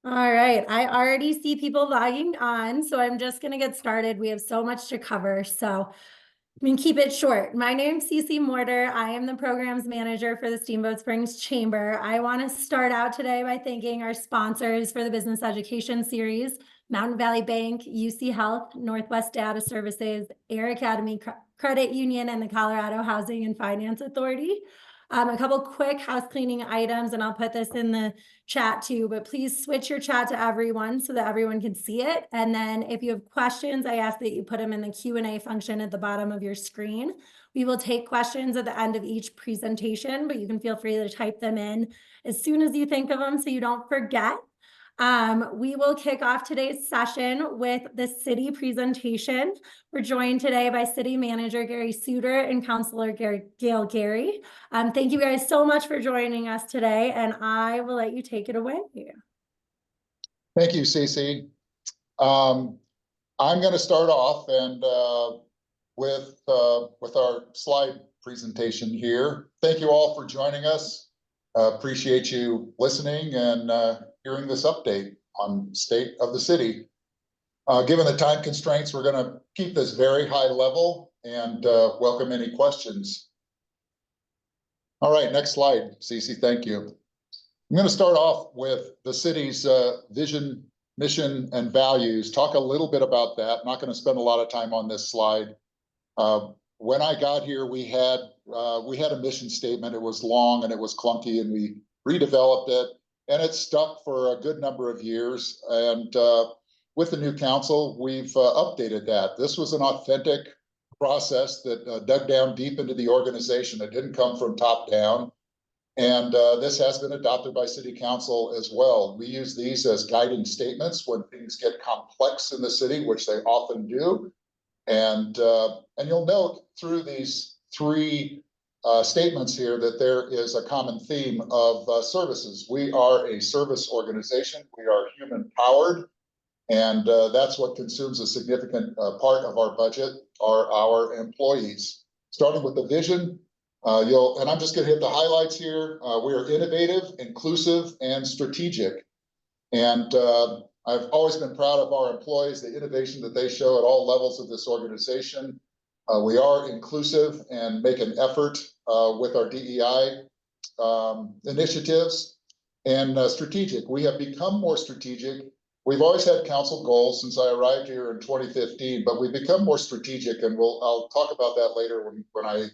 All right, I already see people logging on, so I'm just gonna get started. We have so much to cover, so keep it short. My name's Cece Mortar. I am the programs manager for the Steamboat Springs Chamber. I want to start out today by thanking our sponsors for the business education series: Mountain Valley Bank, UC Health, Northwest Data Services, Air Academy Credit Union, and the Colorado Housing and Finance Authority. A couple quick house cleaning items, and I'll put this in the chat too, but please switch your chat to everyone so that everyone can see it. And then if you have questions, I ask that you put them in the Q&A function at the bottom of your screen. We will take questions at the end of each presentation, but you can feel free to type them in as soon as you think of them so you don't forget. We will kick off today's session with the city presentation. We're joined today by City Manager Gary Suter and Councilor Gail Gary. Thank you guys so much for joining us today, and I will let you take it away. Thank you, Cece. I'm going to start off and with our slide presentation here. Thank you all for joining us. Appreciate you listening and hearing this update on state of the city. Given the time constraints, we're going to keep this very high level and welcome any questions. All right, next slide, Cece. Thank you. I'm going to start off with the city's vision, mission, and values. Talk a little bit about that. I'm not going to spend a lot of time on this slide. When I got here, we had a mission statement. It was long and it was clunky, and we redeveloped it, and it stuck for a good number of years. And with the new council, we've updated that. This was an authentic process that dug down deep into the organization. It didn't come from top down. And this has been adopted by City Council as well. We use these as guiding statements when things get complex in the city, which they often do. And you'll note through these three statements here that there is a common theme of services. We are a service organization. We are human powered. And that's what consumes a significant part of our budget are our employees. Starting with the vision, and I'm just going to hit the highlights here. We are innovative, inclusive, and strategic. And I've always been proud of our employees, the innovation that they show at all levels of this organization. We are inclusive and make an effort with our DEI initiatives, and strategic. We have become more strategic. We've always had council goals since I arrived here in 2015, but we've become more strategic, and I'll talk about that later when I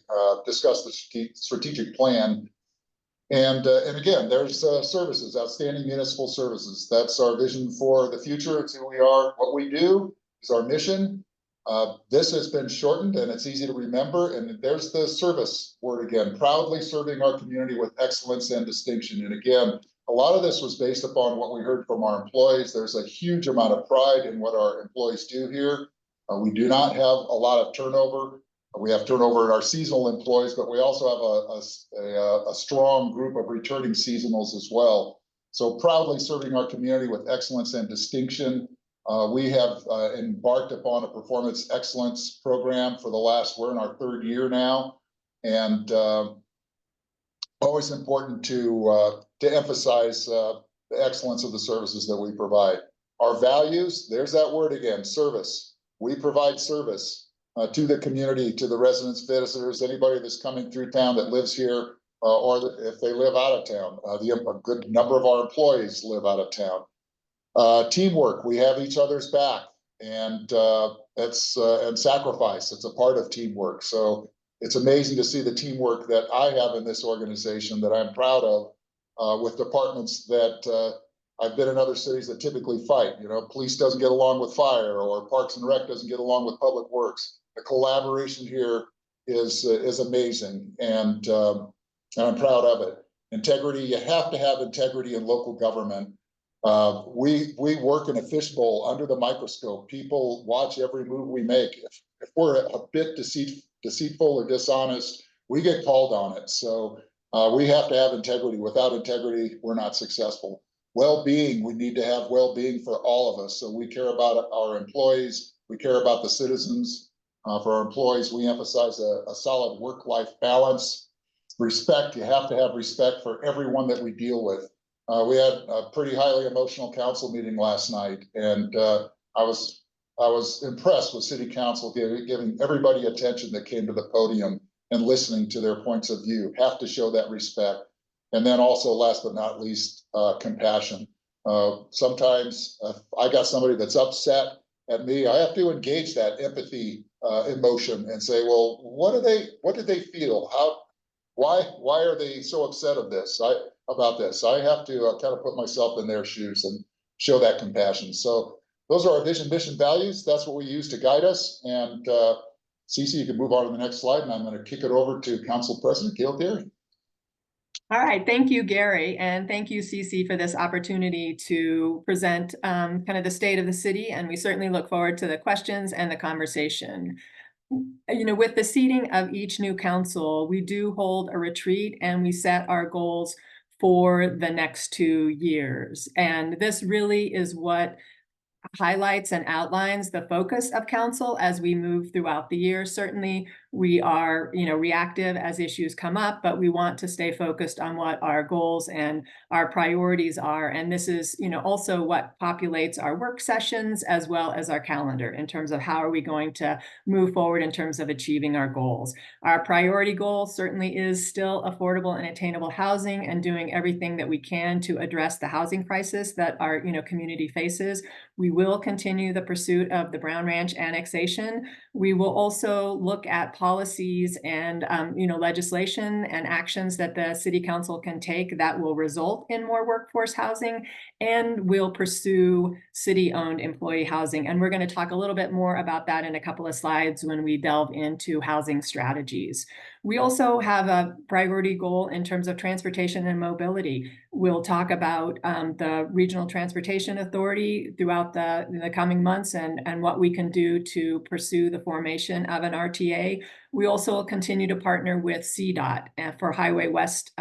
discuss the strategic plan. And again, there's services, outstanding municipal services. That's our vision for the future. It's who we are. What we do is our mission. This has been shortened, and it's easy to remember. And there's the service word again, proudly serving our community with excellence and distinction. And again, a lot of this was based upon what we heard from our employees. There's a huge amount of pride in what our employees do here. We do not have a lot of turnover. We have turnover in our seasonal employees, but we also have a strong group of returning seasonals as well. So proudly serving our community with excellence and distinction. We have embarked upon a performance excellence program for we're in our third year now. And always important to emphasize the excellence of the services that we provide. Our values, there's that word again, service. We provide service to the community, to the residents, visitors, anybody that's coming through town that lives here, or if they live out of town. A good number of our employees live out of town. Teamwork, we have each other's back, and and sacrifice. It's a part of teamwork. So it's amazing to see the teamwork that I have in this organization that I'm proud of with departments that I've been in other cities that typically fight. You know, police doesn't get along with fire, or Parks and Rec doesn't get along with Public Works. The collaboration here is amazing, and I'm proud of it. Integrity, you have to have integrity in local government. We work in a fishbowl under the microscope. People watch every move we make. If we're a bit deceitful or dishonest, we get called on it. So we have to have integrity. Without integrity, we're not successful. Well-being, we need to have well-being for all of us. So we care about our employees. We care about the citizens. For our employees, we emphasize a solid work-life balance. Respect, you have to have respect for everyone that we deal with. We had a pretty highly emotional council meeting last night, and I was impressed with city council giving everybody attention that came to the podium and listening to their points of view. Have to show that respect. And then also, last but not least, compassion. Sometimes I got somebody that's upset at me, I have to engage that empathy emotion and say, well, what did they feel? Why are they so upset about this? I have to kind of put myself in their shoes and show that compassion. So those are our vision, mission, values. That's what we use to guide us. And Cece, you can move on to the next slide, and I'm going to kick it over to Council President Gail Derry. All right, thank you, Gary, and thank you, Cece, for this opportunity to present kind of the state of the city, and we certainly look forward to the questions and the conversation. You know, with the seating of each new council, we do hold a retreat and we set our goals for the next 2 years. And this really is what highlights and outlines the focus of council as we move throughout the year. Certainly, we are, reactive as issues come up, but we want to stay focused on what our goals and our priorities are. And this is, also what populates our work sessions as well as our calendar in terms of how are we going to move forward in terms of achieving our goals. Our priority goal certainly is still affordable and attainable housing and doing everything that we can to address the housing crisis that our, community faces. We will continue the pursuit of the Brown Ranch annexation. We will also look at policies and legislation and actions that the city council can take that will result in more workforce housing, and we'll pursue city-owned employee housing. And we're going to talk a little bit more about that in a couple of slides when we delve into housing strategies. We also have a priority goal in terms of transportation and mobility. We'll talk about the Regional Transportation Authority throughout the coming months and what we can do to pursue the formation of an RTA. We also will continue to partner with CDOT for Highway West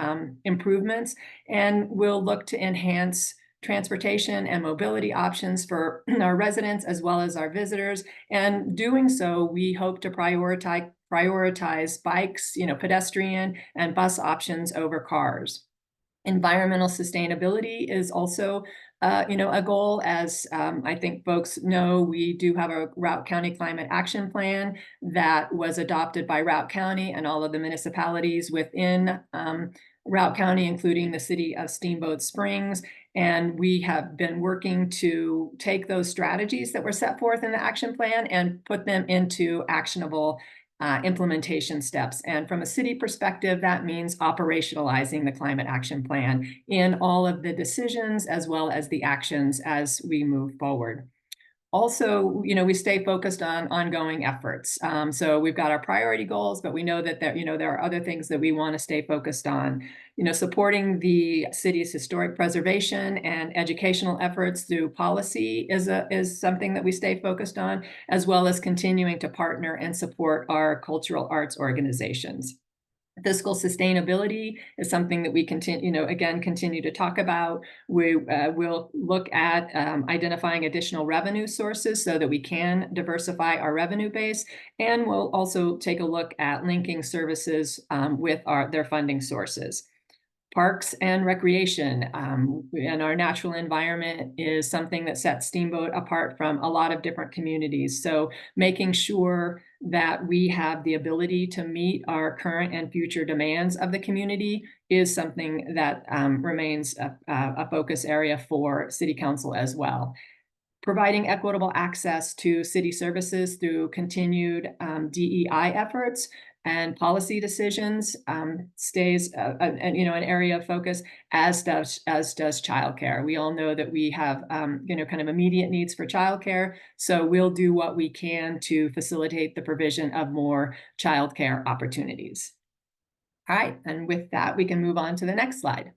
improvements, and we'll look to enhance transportation and mobility options for our residents as well as our visitors. And doing so, we hope to prioritize bikes, pedestrian and bus options over cars. Environmental sustainability is also a goal. As I think folks know, we do have a Routt County Climate Action Plan that was adopted by Routt County and all of the municipalities within Routt County, including the city of Steamboat Springs. And we have been working to take those strategies that were set forth in the action plan and put them into actionable implementation steps. And from a city perspective, that means operationalizing the climate action plan in all of the decisions as well as the actions as we move forward. Also, we stay focused on ongoing efforts. So we've got our priority goals, but we know that there are other things that we want to stay focused on. Supporting the city's historic preservation and educational efforts through policy is something that we stay focused on, as well as continuing to partner and support our cultural arts organizations. Fiscal sustainability is something that we continue to talk about. We will look at identifying additional revenue sources so that we can diversify our revenue base, and we'll also take a look at linking services with their funding sources. Parks and recreation and our natural environment is something that sets Steamboat apart from a lot of different communities. So making sure that we have the ability to meet our current and future demands of the community is something that remains a focus area for City Council as well. Providing equitable access to city services through continued DEI efforts and policy decisions stays an area of focus, as does childcare. We all know that we have kind of immediate needs for childcare, so we'll do what we can to facilitate the provision of more childcare opportunities. All right, and with that, we can move on to the next slide.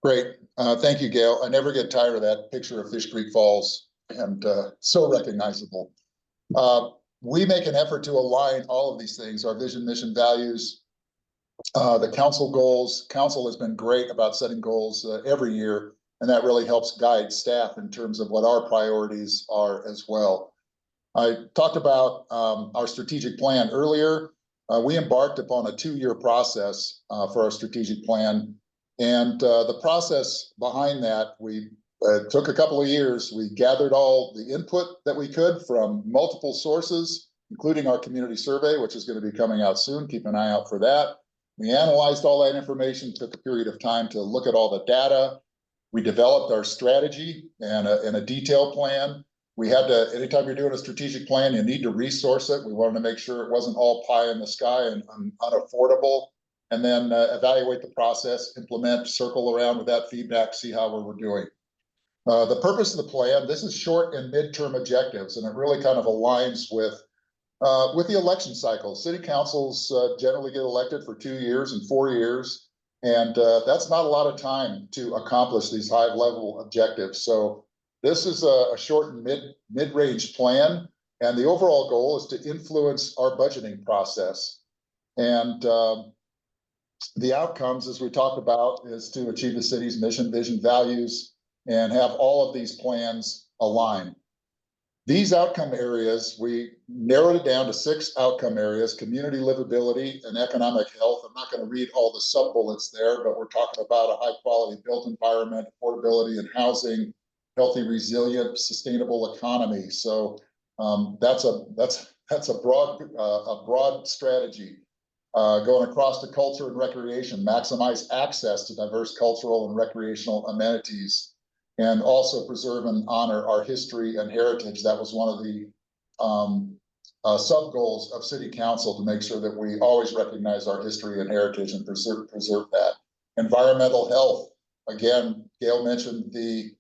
Great, thank you, Gail. I never get tired of that picture of Fish Creek Falls, and so recognizable. We make an effort to align all of these things, our vision, mission, values, the council goals. Council has been great about setting goals every year, and that really helps guide staff in terms of what our priorities are as well. I talked about our strategic plan earlier. We embarked upon a 2-year process for our strategic plan. And the process behind that, we took a couple of years. We gathered all the input that we could from multiple sources, including our community survey, which is going to be coming out soon. Keep an eye out for that. We analyzed all that information, took a period of time to look at all the data. We developed our strategy and a detailed plan. We had to, anytime you're doing a strategic plan, you need to resource it. We wanted to make sure it wasn't all pie in the sky and unaffordable. And then evaluate the process, implement, circle around with that feedback, see how we're doing. The purpose of the plan, this is short and midterm objectives, and it really kind of aligns with the election cycle. City councils generally get elected for 2 years and 4 years, and that's not a lot of time to accomplish these high-level objectives. So this is a short and mid-range plan, and the overall goal is to influence our budgeting process. And the outcomes, as we talked about, is to achieve the city's mission, vision, values, and have all of these plans align. These outcome areas, we narrowed it down to 6 outcome areas: community livability and economic health. I'm not going to read all the sub-bullets there, but we're talking about a high-quality built environment, affordability and housing, healthy, resilient, sustainable economy. So that's a broad strategy. Going across to culture and recreation, maximize access to diverse cultural and recreational amenities, and also preserve and honor our history and heritage. That was one of the sub-goals of City Council, to make sure that we always recognize our history and heritage and preserve that. Environmental health, again, Gail mentioned the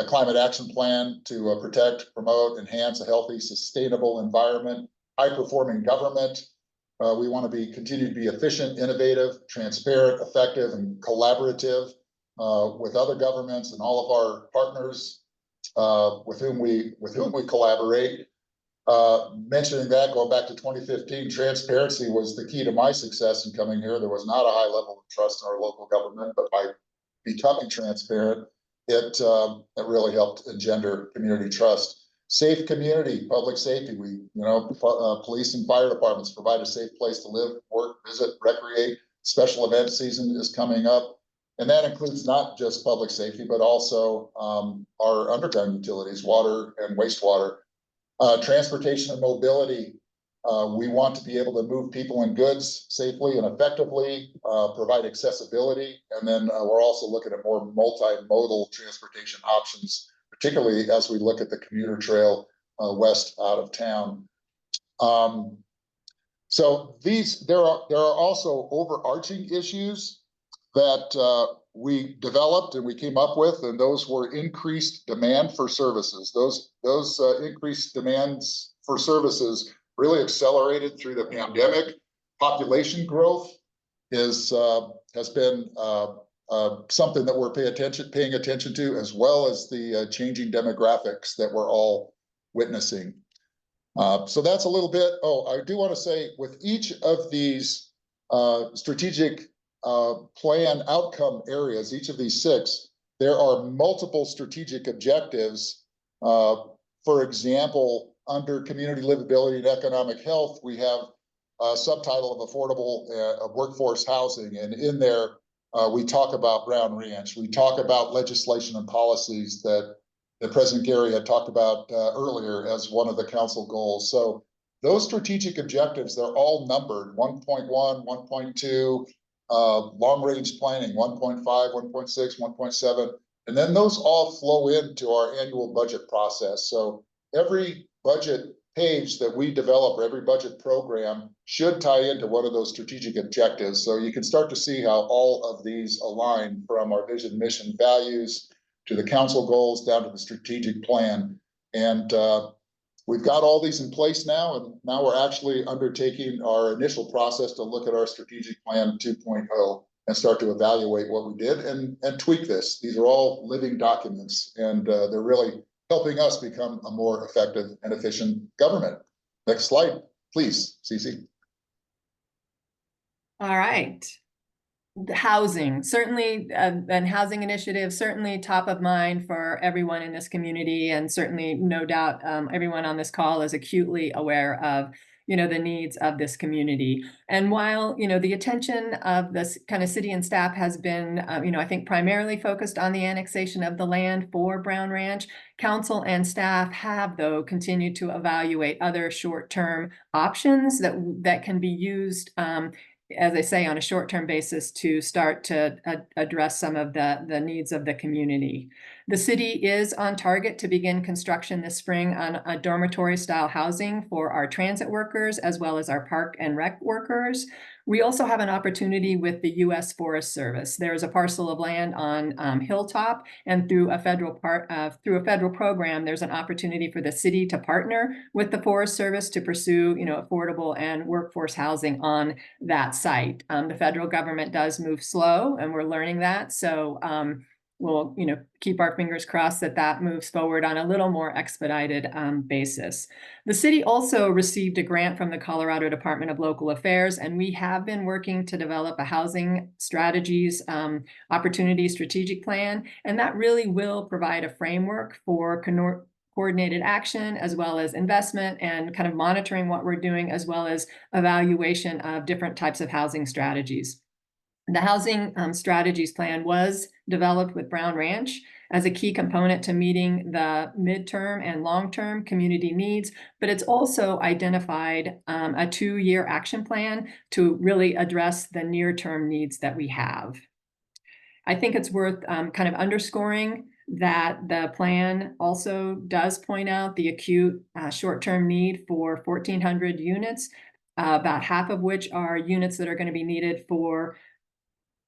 Climate Action Plan to protect, promote, enhance a healthy, sustainable environment. High-performing government. We want to continue to be efficient, innovative, transparent, effective, and collaborative with other governments and all of our partners with whom we collaborate. Mentioning that, going back to 2015, transparency was the key to my success in coming here. There was not a high level of trust in our local government, but by becoming transparent, it really helped engender community trust. Safe community, public safety. Police and fire departments provide a safe place to live, work, visit, recreate. Special event season is coming up, and that includes not just public safety, but also our underground utilities, water and wastewater. Transportation and mobility. We want to be able to move people and goods safely and effectively, provide accessibility, and then we're also looking at more multimodal transportation options, particularly as we look at the commuter trail west out of town. So there are also overarching issues that we developed and we came up with, and those were increased demand for services. Those increased demands for services really accelerated through the pandemic. Population growth has been something that we're paying attention to, as well as the changing demographics that we're all witnessing. So that's a little bit. I do want to say, with each of these strategic plan outcome areas, each of these 6, there are multiple strategic objectives. For example, under community livability and economic health, we have a subtitle of affordable workforce housing, and in there we talk about Brown Ranch. We talk about legislation and policies that President Gary had talked about earlier as one of the council goals. So those strategic objectives, they're all numbered: 1.1, 1.2, long-range planning, 1.5, 1.6, 1.7, and then those all flow into our annual budget process. So every budget page that we develop, or every budget program, should tie into one of those strategic objectives. So you can start to see how all of these align, from our vision, mission, values, to the council goals, down to the strategic plan. And we've got all these in place now, and now we're actually undertaking our initial process to look at our strategic plan 2.0 and start to evaluate what we did and tweak this. These are all living documents, and they're really helping us become a more effective and efficient government. Next slide, please, Cece. All right. The housing, certainly, and housing initiative, certainly top of mind for everyone in this community, and certainly, no doubt, everyone on this call is acutely aware of the needs of this community. And while, the attention of this kind of city and staff has been, I think primarily focused on the annexation of the land for Brown Ranch, council and staff have, though, continued to evaluate other short-term options that can be used, as I say, on a short-term basis to start to address some of the needs of the community. The city is on target to begin construction this spring on a dormitory-style housing for our transit workers as well as our park and rec workers. We also have an opportunity with the U.S. Forest Service. There's a parcel of land on Hilltop, and through a federal program, there's an opportunity for the city to partner with the Forest Service to pursue, affordable and workforce housing on that site. The federal government does move slow, and we're learning that. So we'll, keep our fingers crossed that moves forward on a little more expedited basis. The city also received a grant from the Colorado Department of Local Affairs, and we have been working to develop a housing strategies opportunity strategic plan, and that really will provide a framework for coordinated action, as well as investment and kind of monitoring what we're doing, as well as evaluation of different types of housing strategies. The housing strategies plan was developed with Brown Ranch as a key component to meeting the midterm and long-term community needs, but it's also identified a 2-year action plan to really address the near-term needs that we have. I think it's worth kind of underscoring that the plan also does point out the acute short-term need for 1,400 units, about half of which are units that are going to be needed for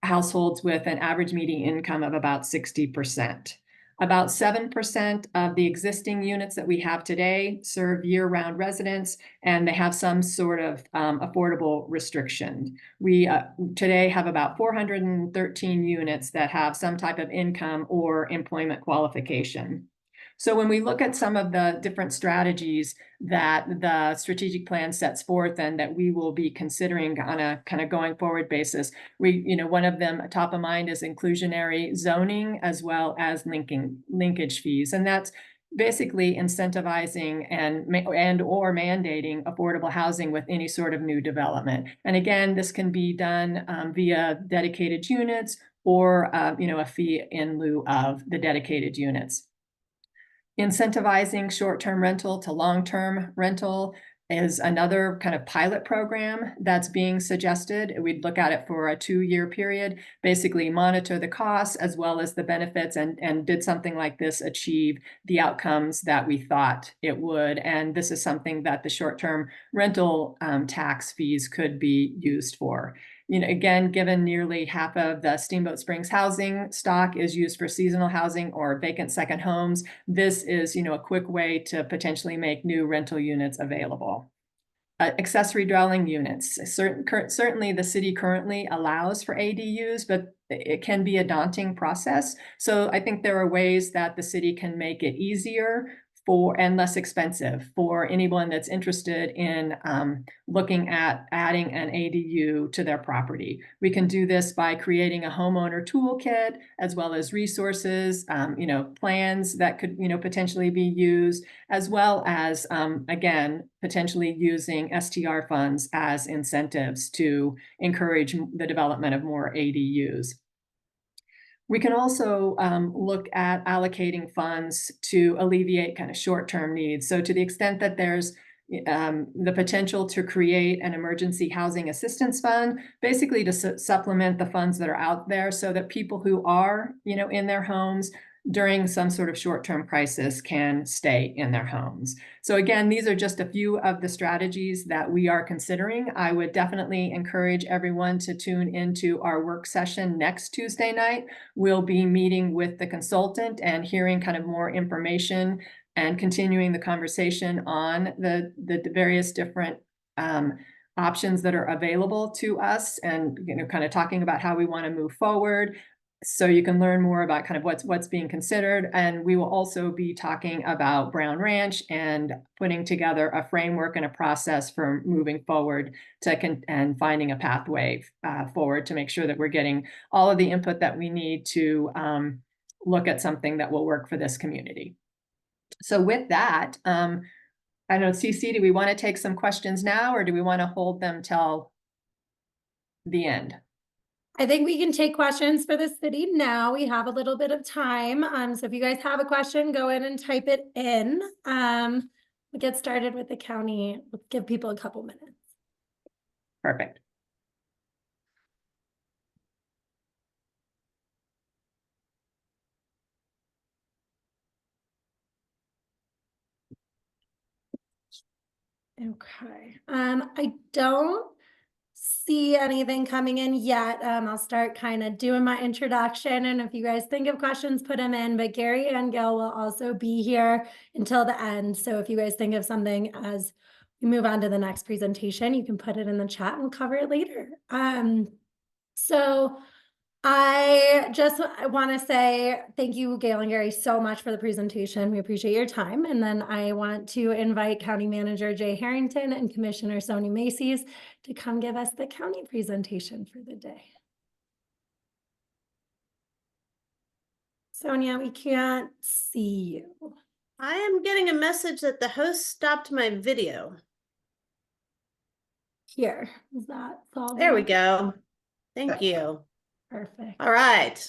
households with an average median income of about 60%. About 7% of the existing units that we have today serve year-round residents, and they have some sort of affordable restriction. We today have about 413 units that have some type of income or employment qualification. So when we look at some of the different strategies that the strategic plan sets forth and that we will be considering on a kind of going forward basis, one of them top of mind is inclusionary zoning, as well as linkage fees. And that's basically incentivizing and or mandating affordable housing with any sort of new development. And again, this can be done via dedicated units or a fee in lieu of the dedicated units. Incentivizing short-term rental to long-term rental is another kind of pilot program that's being suggested. We'd look at it for a 2-year period, basically monitor the costs as well as the benefits, and did something like this achieve the outcomes that we thought it would. And this is something that the short-term rental tax fees could be used for. Again, given nearly half of the Steamboat Springs housing stock is used for seasonal housing or vacant second homes, this is, a quick way to potentially make new rental units available. Accessory dwelling units. Certainly the city currently allows for ADUs, but it can be a daunting process. So I think there are ways that the city can make it easier and less expensive for anyone that's interested in looking at adding an ADU to their property. We can do this by creating a homeowner toolkit, as well as resources, plans that could, potentially be used, as well as, again, potentially using STR funds as incentives to encourage the development of more ADUs. We can also look at allocating funds to alleviate kind of short-term needs. So to the extent that there's the potential to create an emergency housing assistance fund, basically to supplement the funds that are out there so that people who are, in their homes during some sort of short-term crisis can stay in their homes. So again, these are just a few of the strategies that we are considering. I would definitely encourage everyone to tune into our work session next Tuesday night. We'll be meeting with the consultant and hearing kind of more information and continuing the conversation on the various different options that are available to us, and kind of talking about how we want to move forward. So you can learn more about kind of what's being considered. And we will also be talking about Brown Ranch and putting together a framework and a process for moving forward and finding a pathway forward to make sure that we're getting all of the input that we need to look at something that will work for this community. So with that, I don't know, CC, do we want to take some questions now or do we want to hold them till the end? I think we can take questions for the city now. We have a little bit of time. So if you guys have a question, go in and type it in. We'll get started with the county. We'll give people a couple minutes. Perfect. Okay. I don't see anything coming in yet. I'll start kind of doing my introduction, and if you guys think of questions, put them in, but Gary and Gail will also be here until the end. So if you guys think of something as we move on to the next presentation, you can put it in the chat and we'll cover it later. So I just want to say thank you, Gail and Gary, so much for the presentation. We appreciate your time. And then I want to invite County Manager Jay Harrington and Commissioner Sonia Macy's to come give us the county presentation for the day. Sonia, we can't see you. I am getting a message that the host stopped my video. Here, is that solved? There we go. Thank you. Perfect. All right.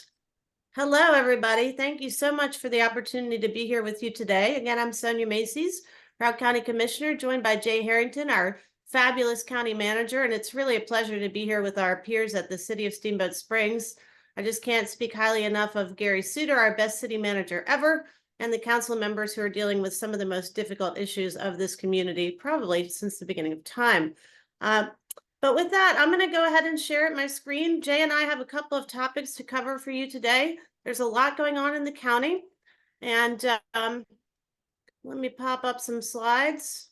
Hello, everybody. Thank you so much for the opportunity to be here with you today. Again, I'm Sonia Macy's, Broward County Commissioner, joined by Jay Harrington, our fabulous county manager. And it's really a pleasure to be here with our peers at the City of Steamboat Springs. I just can't speak highly enough of Gary Suter, our best city manager ever, and the council members who are dealing with some of the most difficult issues of this community, probably since the beginning of time. But with that, I'm going to go ahead and share my screen. Jay and I have a couple of topics to cover for you today. There's a lot going on in the county. And let me pop up some slides.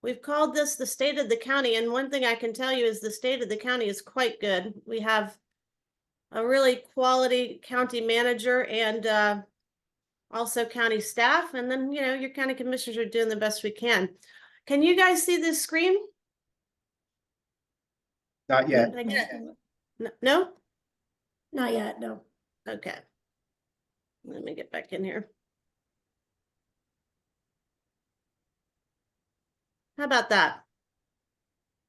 We've called this the state of the county. And one thing I can tell you is the state of the county is quite good. We have a really quality county manager and also county staff. And then, you know, your county commissioners are doing the best we can. Can you guys see this screen? Not yet. No? Not yet, no. Okay. Let me get back in here. How about that?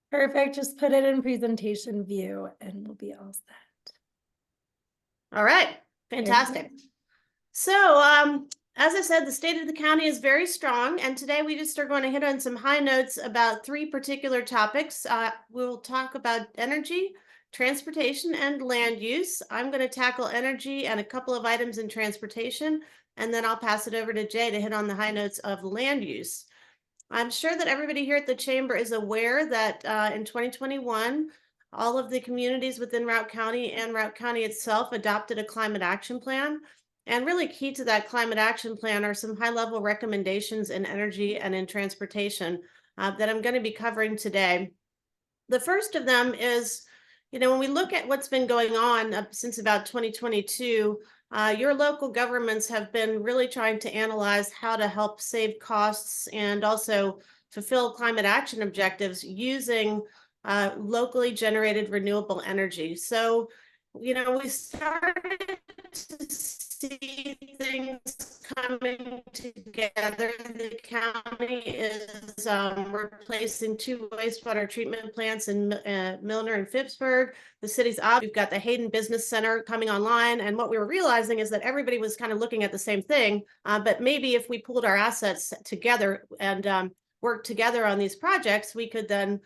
Perfect. Just put it in presentation view and we'll be all set. All right. Fantastic. So, as I said, the state of the county is very strong, and today we just are going to hit on some high notes about three particular topics. We'll talk about energy, transportation, and land use. I'm going to tackle energy and a couple of items in transportation, and then I'll pass it over to Jay to hit on the high notes of land use. I'm sure that everybody here at the Chamber is aware that in 2021, all of the communities within Routt County and Routt County itself adopted a climate action plan. And really key to that climate action plan are some high-level recommendations in energy and in transportation that I'm going to be covering today. The first of them is, you know, when we look at what's been going on since about 2022, your local governments have been really trying to analyze how to help save costs and also fulfill climate action objectives using locally generated renewable energy. So, you know, we started to see things coming together. The county is replacing 2 wastewater treatment plants in Milner and Phippsburg. The city's up. We've got the Hayden Business Center coming online. And what we were realizing is that everybody was kind of looking at the same thing. But maybe if we pooled our assets together and worked together on these projects, we could then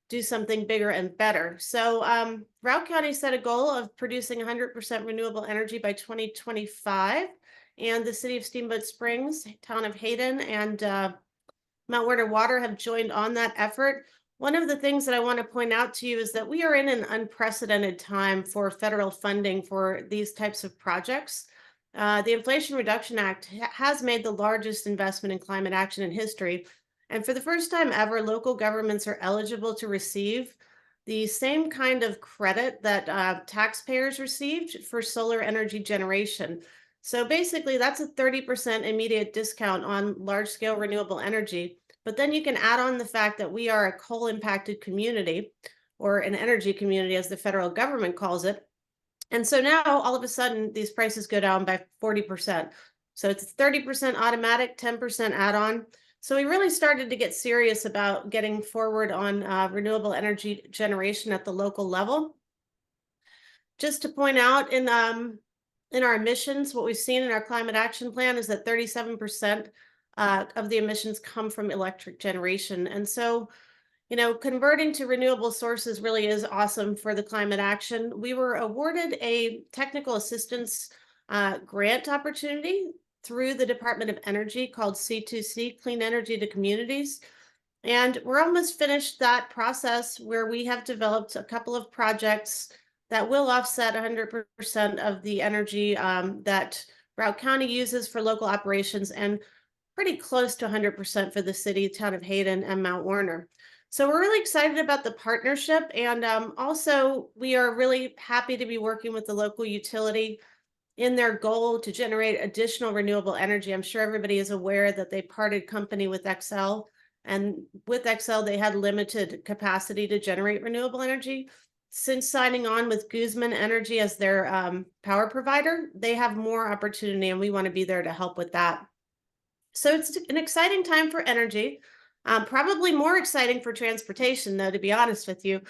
do something bigger and better. So Routt County set a goal of producing 100% renewable energy by 2025. And the City of Steamboat Springs, town of Hayden, and Mount Werner Water have joined on that effort. One of the things that I want to point out to you is that we are in an unprecedented time for federal funding for these types of projects. The Inflation Reduction Act has made the largest investment in climate action in history. And for the first time ever, local governments are eligible to receive the same kind of credit that taxpayers received for solar energy generation. So basically, that's a 30% immediate discount on large-scale renewable energy. But then you can add on the fact that we are a coal-impacted community, or an energy community, as the federal government calls it. And so now, all of a sudden, these prices go down by 40%. So it's 30% automatic, 10% add-on. So we really started to get serious about getting forward on renewable energy generation at the local level. Just to point out in our emissions, what we've seen in our climate action plan is that 37% of the emissions come from electric generation. And so, you know, converting to renewable sources really is awesome for the climate action. We were awarded a technical assistance grant opportunity through the Department of Energy called C2C, Clean Energy to Communities. And we're almost finished that process where we have developed a couple of projects that will offset 100% of the energy that Broward County uses for local operations, and pretty close to 100% for the city, town of Hayden, and Mount Warner. So we're really excited about the partnership. And also, we are really happy to be working with the local utility in their goal to generate additional renewable energy. I'm sure everybody is aware that they parted company with Xcel. And with Xcel, they had limited capacity to generate renewable energy. Since signing on with Guzman Energy as their power provider, they have more opportunity, and we want to be there to help with that. So it's an exciting time for energy, probably more exciting for transportation, though, to be honest with you.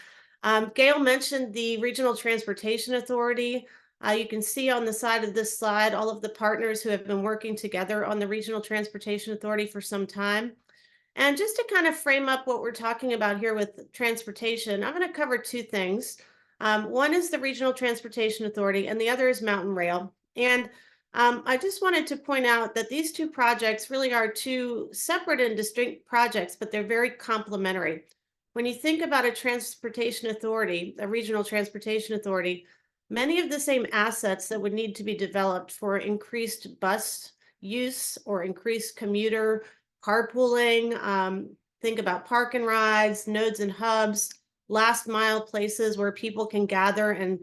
Gail mentioned the Regional Transportation Authority. You can see on the side of this slide all of the partners who have been working together on the Regional Transportation Authority for some time. And just to kind of frame up what we're talking about here with transportation, I'm going to cover two things. One is the Regional Transportation Authority, and the other is Mountain Rail. And I just wanted to point out that these two projects really are two separate and distinct projects, but they're very complementary. When you think about a transportation authority, a regional transportation authority, many of the same assets that would need to be developed for increased bus use or increased commuter carpooling, think about park and rides, nodes and hubs, last mile places where people can gather and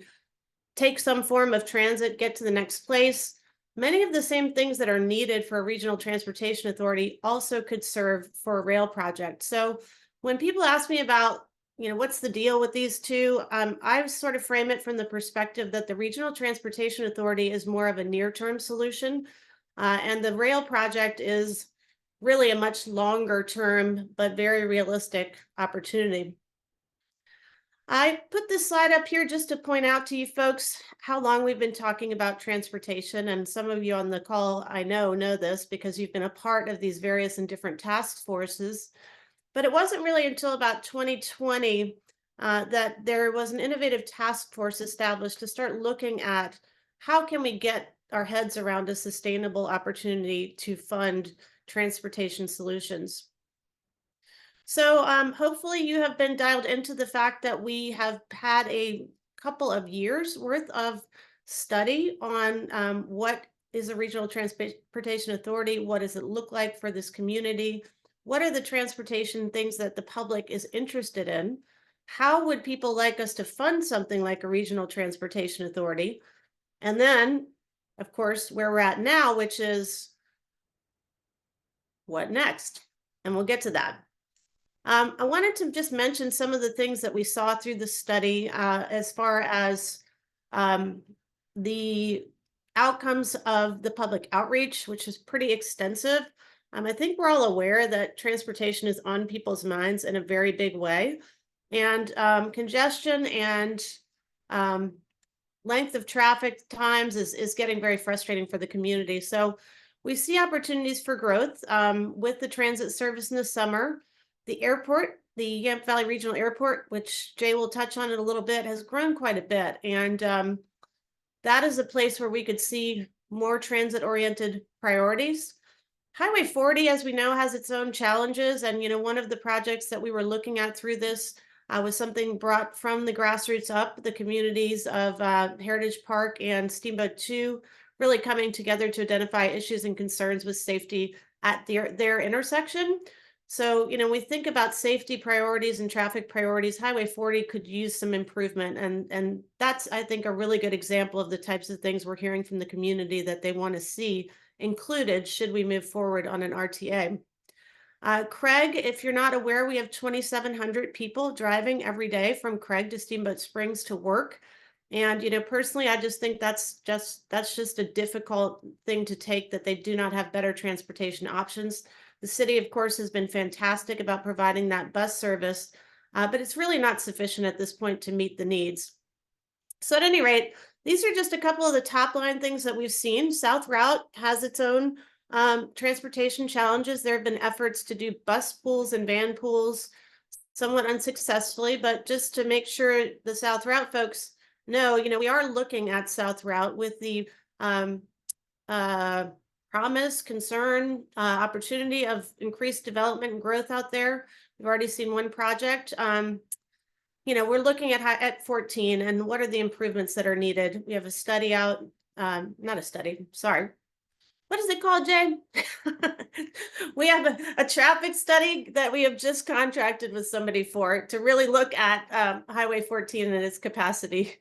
take some form of transit, get to the next place. Many of the same things that are needed for a regional transportation authority also could serve for a rail project. So when people ask me about, you know, what's the deal with these two, I sort of frame it from the perspective that the Regional Transportation Authority is more of a near-term solution, and the rail project is really a much longer term, but very realistic opportunity. I put this slide up here just to point out to you folks how long we've been talking about transportation. And some of you on the call, I know this because you've been a part of these various and different task forces. But it wasn't really until about 2020 that there was an innovative task force established to start looking at how can we get our heads around a sustainable opportunity to fund transportation solutions. So hopefully you have been dialed into the fact that we have had a couple of years worth of study on what is a regional transportation authority, what does it look like for this community, what are the transportation things that the public is interested in, how would people like us to fund something like a regional transportation authority, and then, of course, where we're at now, which is what next? And we'll get to that. I wanted to just mention some of the things that we saw through the study as far as the outcomes of the public outreach, which is pretty extensive. I think we're all aware that transportation is on people's minds in a very big way. And congestion and length of traffic times is getting very frustrating for the community. So we see opportunities for growth with the transit service in the summer. The airport, the Yamp Valley Regional Airport, which Jay will touch on in a little bit, has grown quite a bit. And that is a place where we could see more transit-oriented priorities. Highway 40, as we know, has its own challenges. And, you know, one of the projects that we were looking at through this was something brought from the grassroots up, the communities of Heritage Park and Steamboat 2, really coming together to identify issues and concerns with safety at their intersection. So, you know, we think about safety priorities and traffic priorities. Highway 40 could use some improvement. And that's, I think, a really good example of the types of things we're hearing from the community that they want to see included should we move forward on an RTA. Craig, if you're not aware, we have 2,700 people driving every day from Craig to Steamboat Springs to work. And, you know, personally, I just think that's just a difficult thing to take, that they do not have better transportation options. The city, of course, has been fantastic about providing that bus service, but it's really not sufficient at this point to meet the needs. So at any rate, these are just a couple of the top line things that we've seen. South Route has its own transportation challenges. There have been efforts to do bus pools and van pools, somewhat unsuccessfully, but just to make sure the South Route folks know, we are looking at South Route with the promise, concern, opportunity of increased development and growth out there. We've already seen one project. We're looking at 14 and what are the improvements that are needed. We have a study out, not a study, sorry. What is it called, Jay? We have a traffic study that we have just contracted with somebody for to really look at Highway 14 and its capacity.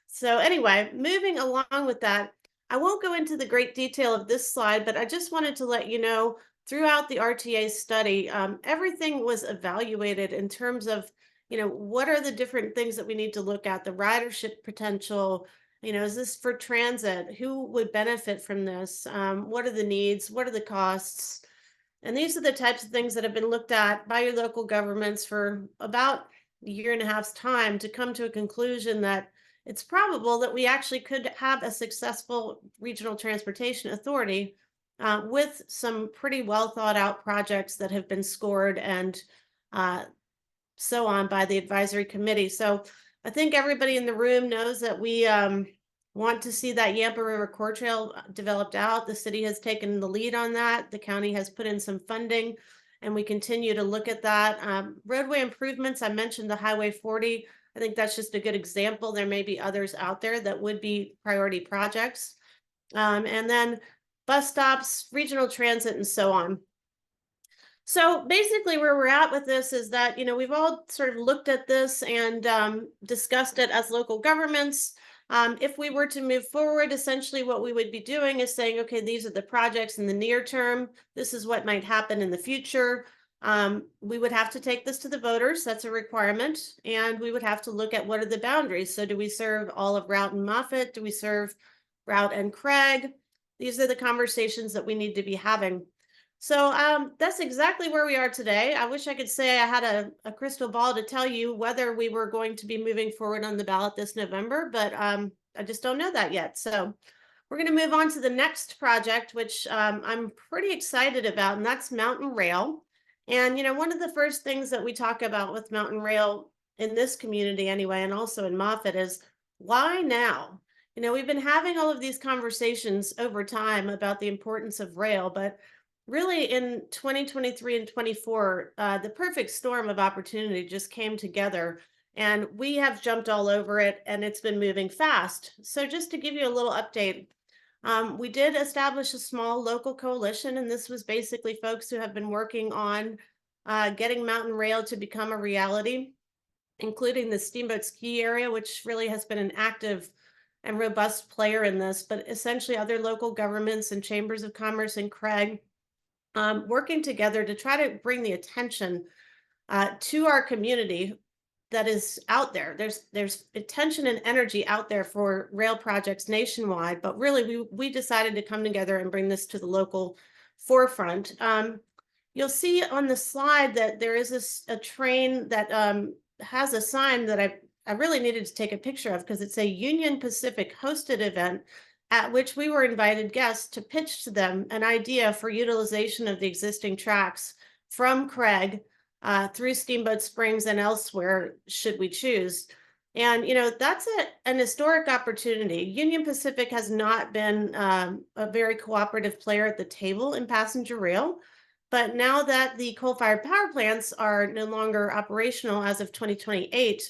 So anyway, moving along with that, I won't go into the great detail of this slide, but I just wanted to let you know throughout the RTA study, everything was evaluated in terms of, what are the different things that we need to look at, the ridership potential, is this for transit? Who would benefit from this? What are the needs? What are the costs? And these are the types of things that have been looked at by your local governments for about a year and a half's time to come to a conclusion that it's probable that we actually could have a successful regional transportation authority with some pretty well thought out projects that have been scored and so on by the advisory committee. So I think everybody in the room knows that we want to see that Yampa River Core Trail developed out. The city has taken the lead on that. The county has put in some funding and we continue to look at that. Roadway improvements, I mentioned the Highway 40. I think that's just a good example. There may be others out there that would be priority projects. And then bus stops, regional transit, and so on. So basically where we're at with this is that, we've all sort of looked at this and discussed it as local governments. If we were to move forward, essentially what we would be doing is saying, okay, these are the projects in the near term. This is what might happen in the future. We would have to take this to the voters. That's a requirement. And we would have to look at what are the boundaries. So do we serve all of Routt and Moffett? Do we serve Routt and Craig? These are the conversations that we need to be having. So that's exactly where we are today. I wish I could say I had a crystal ball to tell you whether we were going to be moving forward on the ballot this November, but I just don't know that yet. So we're going to move on to the next project, which I'm pretty excited about, and that's Mountain Rail. And, one of the first things that we talk about with Mountain Rail in this community anyway, and also in Moffett is why now? We've been having all of these conversations over time about the importance of rail, but really in 2023 and 24, the perfect storm of opportunity just came together and we have jumped all over it and it's been moving fast. So just to give you a little update, we did ski a small local coalition, and this was basically folks who have been working on getting Mountain Rail to become a reality, including the Steamboat Ski Area, which really has been an active and robust player in this, but essentially other local governments and chambers of commerce in Craig working together to try to bring the attention to our community that is out there. There's attention and energy out there for rail projects nationwide, but really we decided to come together and bring this to the local forefront. You'll see on the slide that there is a train that has a sign that I really needed to take a picture of because it's a Union Pacific hosted event at which we were invited guests to pitch to them an idea for utilization of the existing tracks from Craig through Steamboat Springs and elsewhere, should we choose. And, that's an historic opportunity. Union Pacific has not been a very cooperative player at the table in passenger rail. But now that the coal-fired power plants are no longer operational as of 2028,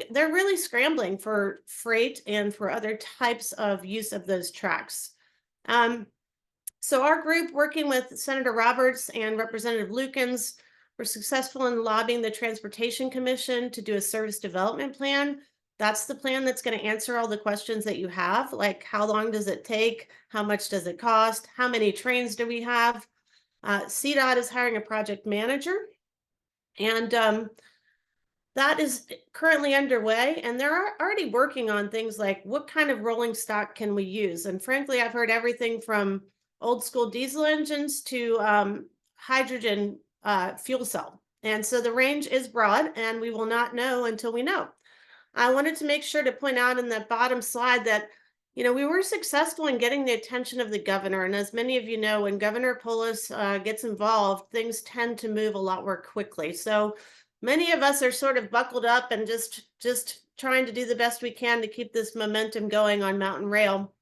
they're really scrambling for freight and for other types of use of those tracks. So our group, working with Senator Roberts and Representative Lukens, were successful in lobbying the Transportation Commission to do a service development plan. That's the plan that's going to answer all the questions that you have, like how long does it take? How much does it cost? How many trains do we have? CDOT is hiring a project manager, and that is currently underway, and they're already working on things like what kind of rolling stock can we use? And frankly, I've heard everything from old school diesel engines to hydrogen fuel cell. And so the range is broad, and we will not know until we know. I wanted to make sure to point out in the bottom slide that, we were successful in getting the attention of the governor. And as many of you know, when Governor Polis gets involved, things tend to move a lot more quickly. So many of us are sort of buckled up and just trying to do the best we can to keep this momentum going on Mountain Rail.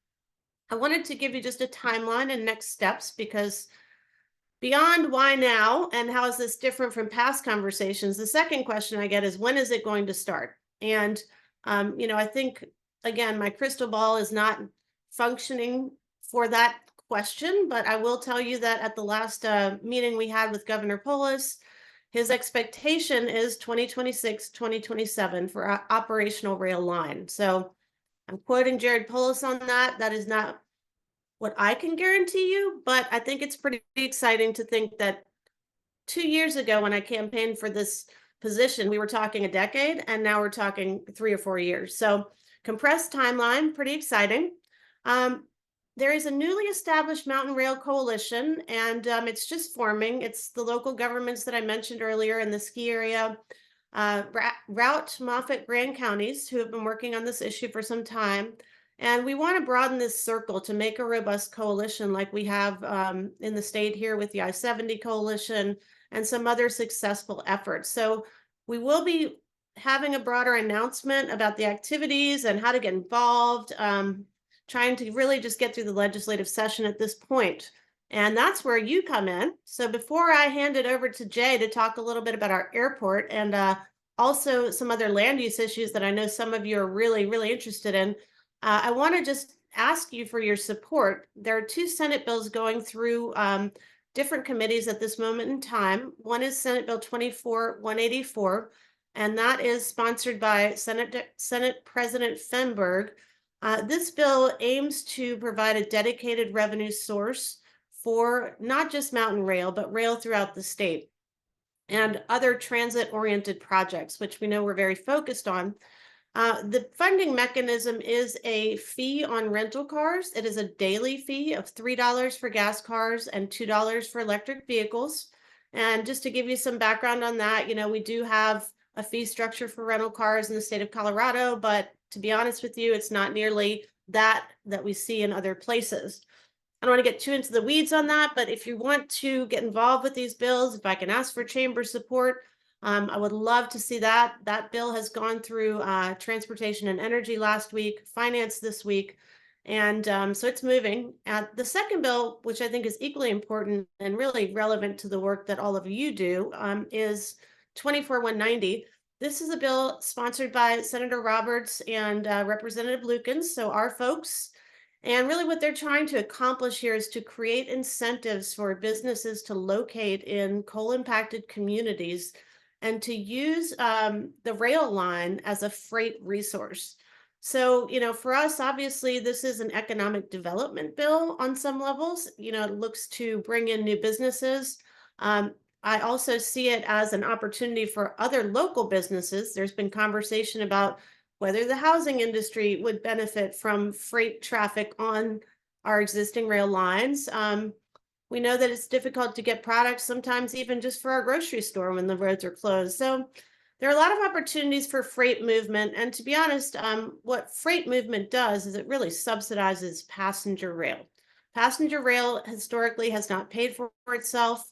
I wanted to give you just a timeline and next steps, because beyond why now and how is this different from past conversations, the second question I get is, when is it going to start? And, I think, again, my crystal ball is not functioning for that question, but I will tell you that at the last meeting we had with Governor Polis, his expectation is 2026, 2027 for operational rail line. So I'm quoting Jared Polis on that. That is not what I can guarantee you, but I think it's pretty exciting to think that 2 years ago when I campaigned for this position, we were talking a decade, and now we're talking 3 or 4 years. So compressed timeline, pretty exciting. There is a newly established Mountain Rail Coalition, and it's just forming. It's the local governments that I mentioned earlier in the ski area, Routt, Moffat, Grand counties who have been working on this issue for some time. And we want to broaden this circle to make a robust coalition like we have in the state here with the I-70 Coalition and some other successful efforts. So we will be having a broader announcement about the activities and how to get involved, trying to really just get through the legislative session at this point. And that's where you come in. So before I hand it over to Jay to talk a little bit about our airport and also some other land use issues that I know some of you are really, really interested in, I want to just ask you for your support. There are 2 Senate bills going through different committees at this moment in time. One is Senate Bill 24-184, and that is sponsored by Senate President Fenberg. This bill aims to provide a dedicated revenue source for not just Mountain Rail, but rail throughout the state and other transit-oriented projects, which we know we're very focused on. The funding mechanism is a fee on rental cars. It is a daily fee of $3 for gas cars and $2 for electric vehicles. And just to give you some background on that, we do have a fee structure for rental cars in the state of Colorado, but to be honest with you, it's not nearly that we see in other places. I don't want to get too into the weeds on that, but if you want to get involved with these bills, if I can ask for chamber support, I would love to see that. That bill has gone through Transportation and Energy last week, Finance this week, and so it's moving. The second bill, which I think is equally important and really relevant to the work that all of you do, is 24-190. This is a bill sponsored by Senator Roberts and Representative Lukens, so our folks. And really what they're trying to accomplish here is to create incentives for businesses to locate in coal-impacted communities and to use the rail line as a freight resource. So, for us, obviously, this is an economic development bill on some levels. It looks to bring in new businesses. I also see it as an opportunity for other local businesses. There's been conversation about whether the housing industry would benefit from freight traffic on our existing rail lines. We know that it's difficult to get products, sometimes even just for our grocery store when the roads are closed. So there are a lot of opportunities for freight movement. And to be honest, what freight movement does is it really subsidizes passenger rail. Passenger rail historically has not paid for itself,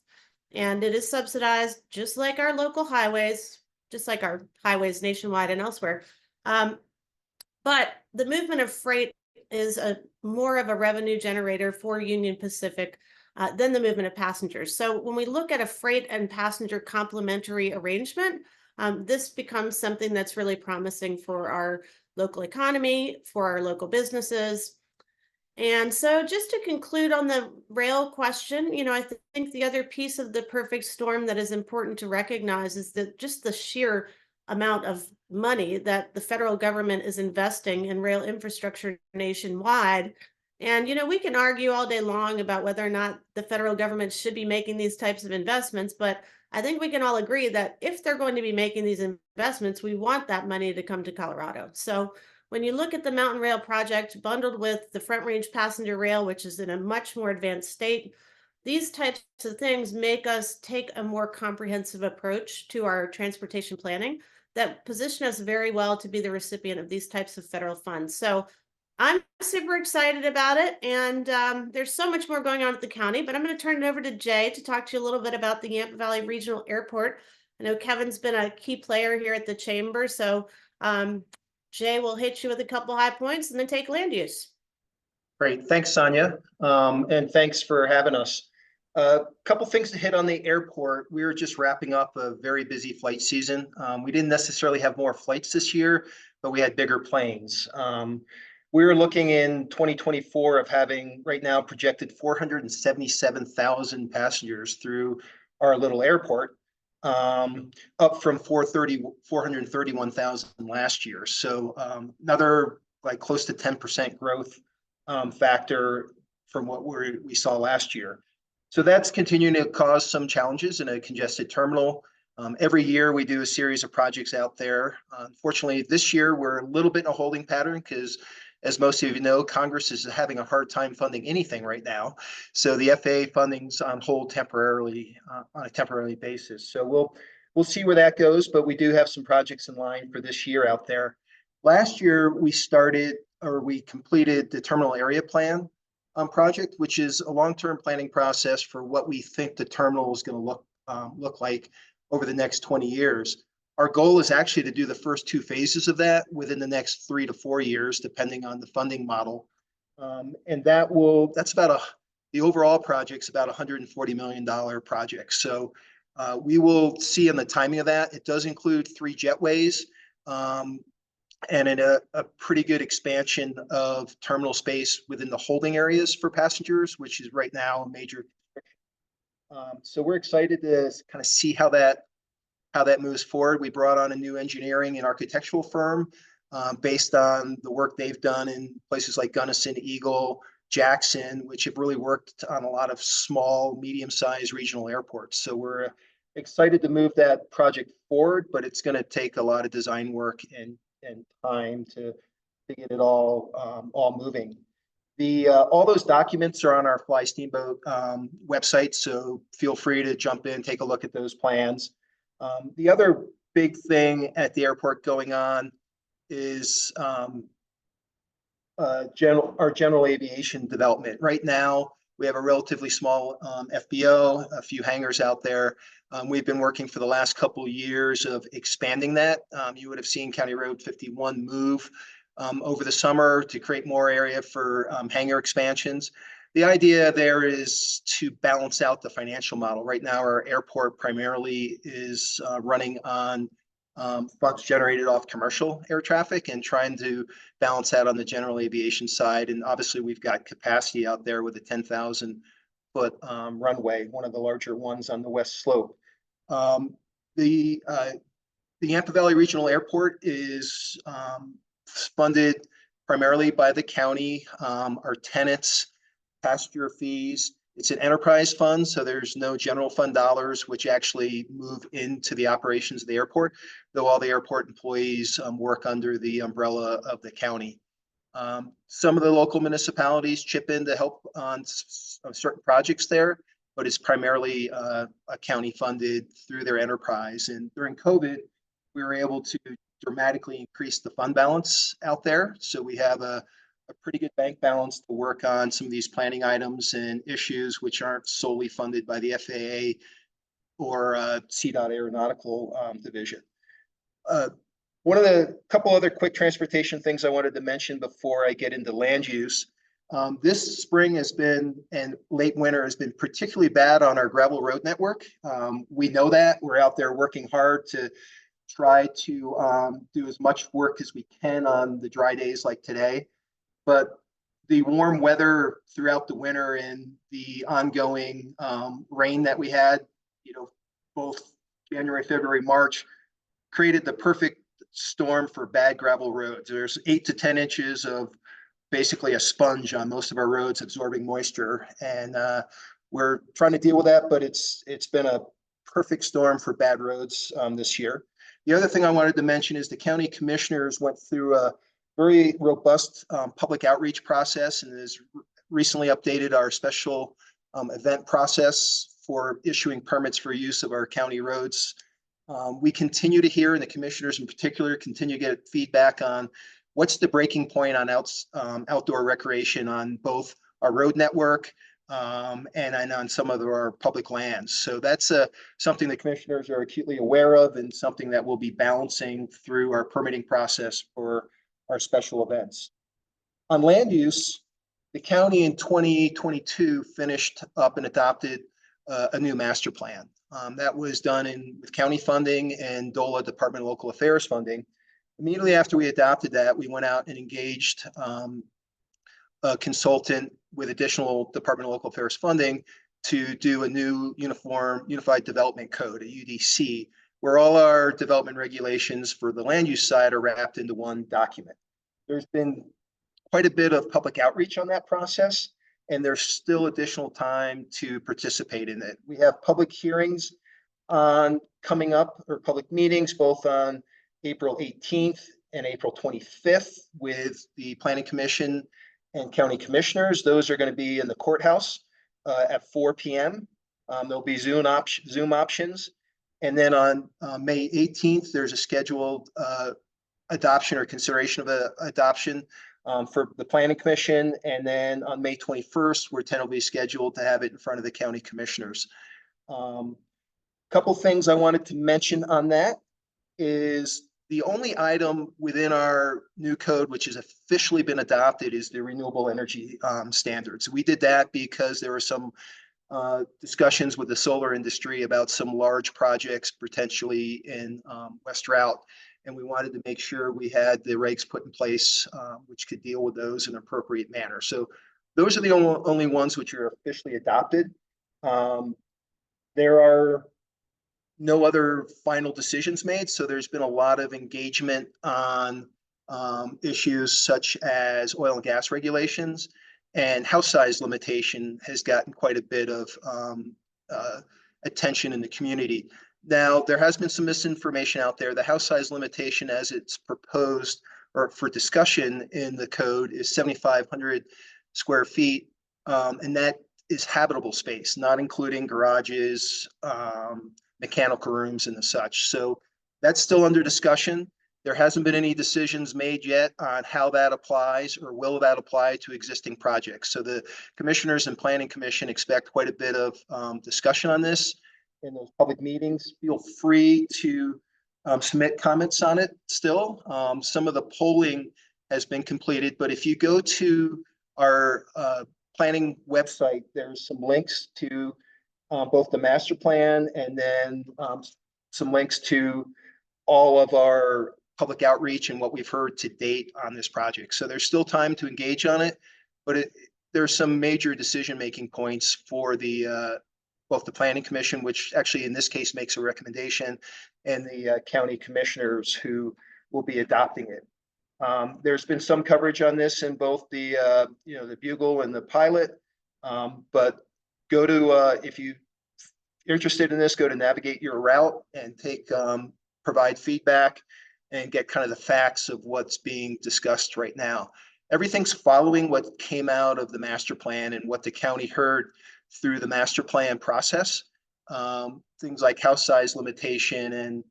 and it is subsidized just like our local highways, just like our highways nationwide and elsewhere. But the movement of freight is more of a revenue generator for Union Pacific than the movement of passengers. So when we look at a freight and passenger complementary arrangement, this becomes something that's really promising for our local economy, for our local businesses. And so just to conclude on the rail question, I think the other piece of the perfect storm that is important to recognize is that just the sheer amount of money that the federal government is investing in rail infrastructure nationwide. And, we can argue all day long about whether or not the federal government should be making these types of investments, but I think we can all agree that if they're going to be making these investments, we want that money to come to Colorado. So when you look at the Mountain Rail project bundled with the Front Range Passenger Rail, which is in a much more advanced state, these types of things make us take a more comprehensive approach to our transportation planning that position us very well to be the recipient of these types of federal funds. So I'm super excited about it. And there's so much more going on at the county, but I'm going to turn it over to Jay to talk to you a little bit about the Yampa Valley Regional Airport. I know Kevin's been a key player here at the chamber. So Jay will hit you with a couple high points and then take land use. Great, thanks, Sonia, and thanks for having us. A couple things to hit on the airport. We were just wrapping up a very busy flight season. We didn't necessarily have more flights this year, but we had bigger planes. We were looking in 2024 of having right now projected 477,000 passengers through our little airport, up from 431,000 last year. So another like close to 10% growth factor from what we saw last year. So that's continuing to cause some challenges in a congested terminal. Every year we do a series of projects out there. Unfortunately, this year we're a little bit in a holding pattern because, as most of you know, Congress is having a hard time funding anything right now. So the FAA funding's on hold temporarily, on a temporary basis. So we'll see where that goes, but we do have some projects in line for this year out there. Last year we completed the terminal area plan project, which is a long-term planning process for what we think the terminal is going to look like over the next 20 years. Our goal is actually to do the first 2 phases of that within the next 3 to 4 years, depending on the funding model. And that's about the overall project's about $140 million project. So we will see in the timing of that. It does include 3 jetways, and in a pretty good expansion of terminal space within the holding areas for passengers, which is right now a major. So we're excited to kind of see how that moves forward. We brought on a new engineering and architectural firm based on the work they've done in places like Gunnison, Eagle, Jackson, which have really worked on a lot of small, medium-sized regional airports. So we're excited to move that project forward, but it's going to take a lot of design work and time to get it all moving. All those documents are on our Fly Steamboat website, so feel free to jump in, take a look at those plans. The other big thing at the airport going on is our general aviation development. Right now, we have a relatively small FBO, a few hangars out there. We've been working for the last couple of years of expanding that. You would have seen County Road 51 move over the summer to create more area for hangar expansions. The idea there is to balance out the financial model. Right now, our airport primarily is running on funds generated off commercial air traffic and trying to balance that on the general aviation side. And obviously, we've got capacity out there with a 10,000-foot runway, one of the larger ones on the west slope. The Yampa Valley Regional Airport is funded primarily by the county. Our tenants, passenger fees. It's an enterprise fund, so there's no general fund dollars which actually move into the operations of the airport, though all the airport employees work under the umbrella of the county. Some of the local municipalities chip in to help on certain projects there, but it's primarily a county funded through their enterprise. And during COVID, we were able to dramatically increase the fund balance out there. So we have a pretty good bank balance to work on some of these planning items and issues which aren't solely funded by the FAA or CDOT Aeronautical Division. One of the couple other quick transportation things I wanted to mention before I get into land use. This spring has been, and late winter has been particularly bad on our gravel road network. We know that. We're out there working hard to try to do as much work as we can on the dry days like today. But the warm weather throughout the winter and the ongoing rain that we had, both January, February, March, created the perfect storm for bad gravel roads. There's 8 to 10 inches of basically a sponge on most of our roads absorbing moisture. And we're trying to deal with that, but it's been a perfect storm for bad roads this year. The other thing I wanted to mention is the county commissioners went through a very robust public outreach process and has recently updated our special event process for issuing permits for use of our county roads. We continue to hear, and the commissioners in particular continue to get feedback on what's the breaking point on outdoor recreation on both our road network and on some of our public lands. So that's something the commissioners are acutely aware of and something that we'll be balancing through our permitting process for our special events. On land use, the county in 2022 finished up and adopted a new master plan. That was done with county funding and DOLA, Department of Local Affairs funding. Immediately after we adopted that, we went out and engaged a consultant with additional Department of Local Affairs funding to do a new Unified Development Code, a UDC, where all our development regulations for the land use side are wrapped into one document. There's been quite a bit of public outreach on that process, and there's still additional time to participate in it. We have public hearings coming up, or public meetings, both on April 18th and April 25th with the Planning Commission and County Commissioners. Those are going to be in the courthouse at 4 p.m. There'll be Zoom options. And then on May 18th, there's a scheduled adoption or consideration of adoption for the Planning Commission. And then on May 21st, we're tentatively scheduled to have it in front of the County Commissioners. Couple things I wanted to mention on that is the only item within our new code which has officially been adopted is the renewable energy standards. We did that because there were some discussions with the solar industry about some large projects potentially in West Route, and we wanted to make sure we had the regs put in place which could deal with those in an appropriate manner. So those are the only ones which are officially adopted. There are no other final decisions made, so there's been a lot of engagement on issues such as oil and gas regulations, and house size limitation has gotten quite a bit of attention in the community. Now, there has been some misinformation out there. The house size limitation as it's proposed or for discussion in the code is 7,500 square feet, and that is habitable space, not including garages, mechanical rooms and the such. So that's still under discussion. There hasn't been any decisions made yet on how that applies or will that apply to existing projects. So the commissioners and planning commission expect quite a bit of discussion on this in those public meetings. Feel free to submit comments on it still. Some of the polling has been completed, but if you go to our planning website, there's some links to both the master plan and then some links to all of our public outreach and what we've heard to date on this project. So there's still time to engage on it, but there's some major decision-making points for the both the planning commission, which actually in this case makes a recommendation, and the county commissioners who will be adopting it. There's been some coverage on this in both the the Bugle and the Pilot, but go to if you're interested in this, go to Navigate Your Route and provide feedback and get kind of the facts of what's being discussed right now. Everything's following what came out of the master plan and what the county heard through the master plan process. Things like house size limitation and